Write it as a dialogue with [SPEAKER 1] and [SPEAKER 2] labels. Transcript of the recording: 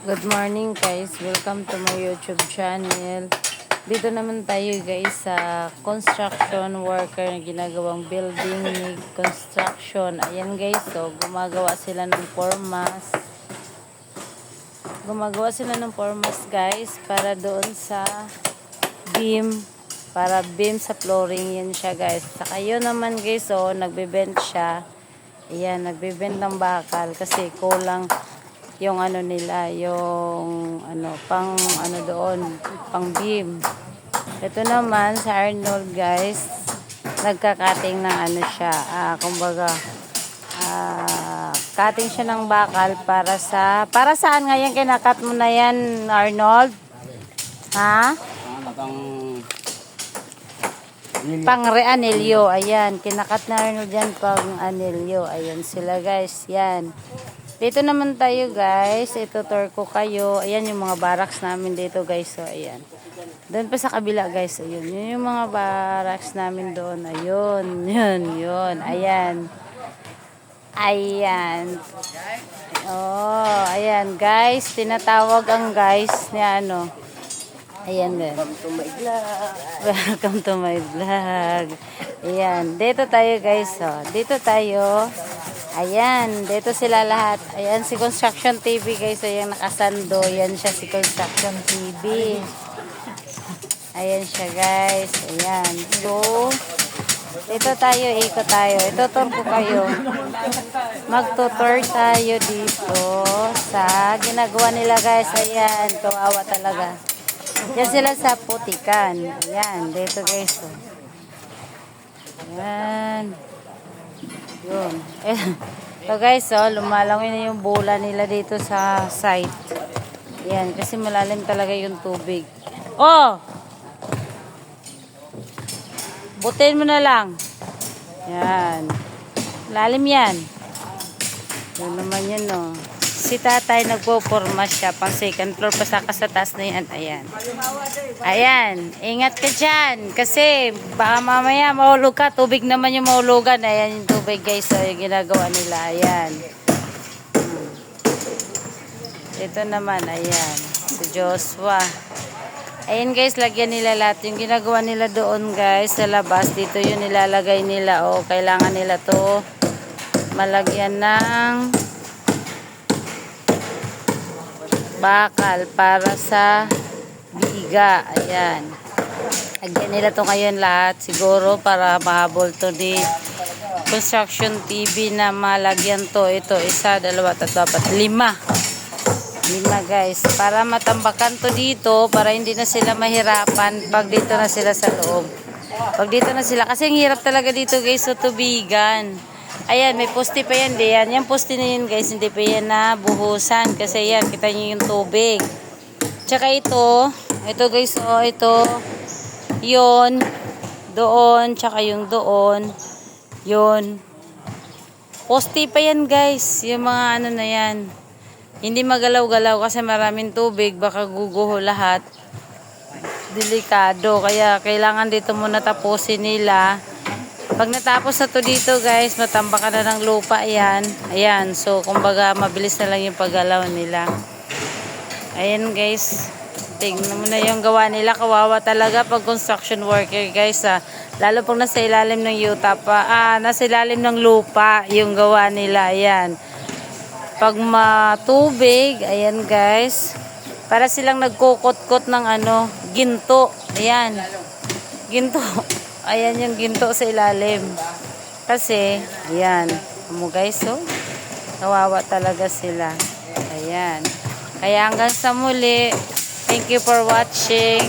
[SPEAKER 1] Good morning guys, welcome to my YouTube channel. Dito naman tayo guys sa construction worker na ginagawang building ni construction. Ayan guys, so gumagawa sila ng formas. Gumagawa sila ng formas guys para doon sa beam, para beam sa flooring. Yan siya guys. Saka yun naman guys, so nagbe-bend siya. Ayan, nagbe-bend ng bakal kasi kulang yung ano nila, yung ano, pang ano doon, pang beam. Ito naman sa Arnold guys, nagka-cutting ng ano siya, kumbaga, cutting siya ng bakal para saan ngayon kinakat mo na yan, Arnold? Ha? Pang re-anilyo, ayan, kinakat na Arnold yan pang anilyo, ayan sila guys, yan. Dito naman tayo guys, ito tour ko kayo. Ayan yung mga barracks namin dito guys. So ayan. Doon pa sa kabila guys. Ayun. Yun yung mga barracks namin doon. Ayun. Yun. Ayan. Ayan. Oh, ayan guys. Tinatawag ang guys ni ano. Ayan din. Welcome to my vlog. Welcome to my vlog. Ayan. Dito tayo guys. Oh. Dito tayo. Ayan, dito sila lahat. Ayan si Construction TV guys. Ayan nakasando. Ayan siya si Construction TV. Ayan siya guys. Ayan. So, dito tayo, ikot tayo. Itutur ko kayo. Magtutur tayo dito sa ginagawa nila guys. Ayan, kawawa talaga. Yan sila sa putikan. Ayan, dito guys. Ayan. Yun. So guys, lumalangoy na yung bola nila dito sa site. Yan, kasi malalim talaga yung tubig. Oh! Butin mo na lang. Yan. Lalim yan. Yan naman yan, no. Si tatay nagpo-forma siya pang second floor pa sa taas na yan. Ayan. Ayan. Ingat ka dyan. Kasi baka mamaya mahulog ka. Tubig naman yung mahulugan. Ayan yung tubig guys. So, yung ginagawa nila. Ayan. Ito naman. Ayan. Si Joshua. Ayan guys. Lagyan nila lahat. Yung ginagawa nila doon guys. Sa labas. Dito yung nilalagay nila. O kailangan nila to malagyan ng bakal para sa biga. Ayan. Lagyan nila to ngayon lahat. Siguro para mahabol to ni Construction TV na malagyan to. Ito, 1, 2, 3, 4, 5. 5 guys. Para matambakan to dito. Para hindi na sila mahirapan pag dito na sila sa loob. Pag dito na sila. Kasi ang hirap talaga dito guys sa tubigan. Ayan, may poste pa yan. Diyan. Yung poste na yun guys, hindi pa yan nabuhusan. Kasi yan, kita nyo yung tubig. Tsaka ito guys, ito, yun, doon, tsaka yung doon, yun. Poste pa yan guys, yung mga ano na yan. Hindi magalaw-galaw kasi maraming tubig, baka guguho lahat. Delikado, kaya kailangan dito muna tapusin nila. Pag natapos na to dito guys, matambakan na ng lupa yan. Ayan, so kumbaga mabilis na lang yung paggalaw nila. Ayan guys, tingnan mo na yung gawa nila. Kawawa talaga pag construction worker guys. Lalo pag nasa ilalim ng yuta pa, nasa ilalim ng lupa yung gawa nila. Ayan. Pag matubig, ayan guys, para silang nagkukot-kot ng ano, ginto. Ayan, ginto. Ayan yung ginto sa ilalim. Kasi, ayan. Mo guys, so, kawawa talaga sila. Ayan. Kaya hanggang sa muli, thank you for watching.